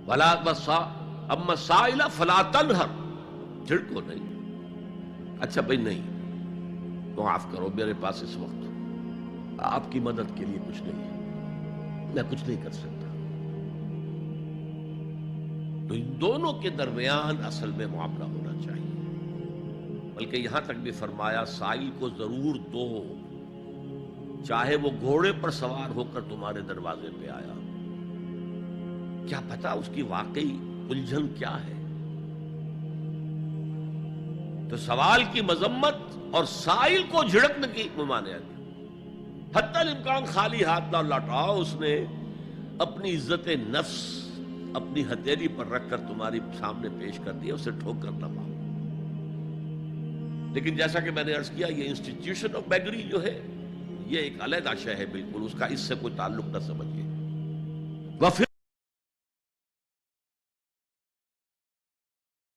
ولا اما السائل فلا تنہر، جھڑکو نہیں. اچھا بھائی نہیں، معاف کرو، میرے پاس اس وقت آپ کی مدد کے لیے کچھ نہیں ہے، میں کچھ نہیں کر سکتا. تو ان دونوں کے درمیان اصل میں معاملہ ہونا چاہیے. بلکہ یہاں تک بھی فرمایا سائل کو ضرور دو، چاہے وہ گھوڑے پر سوار ہو کر تمہارے دروازے پہ آیا. کیا پتا اس کی واقعی الجھن کیا ہے. تو سوال کی مذمت اور سائل کو جھڑکنے کی ممانعت. حتی الامکان خالی ہاتھ نہ لوٹاؤ، اس نے اپنی عزت نفس اپنی ہتھیلی پر رکھ کر تمہاری سامنے پیش کر دیا، اسے ٹھوکر نہ مارو. لیکن جیسا کہ میں نے عرض کیا، یہ انسٹیٹیوشن آف بیگری جو ہے یہ ایک علیحدہ شے ہے، بالکل اس کا اس سے کوئی تعلق نہ سمجھیے. وفی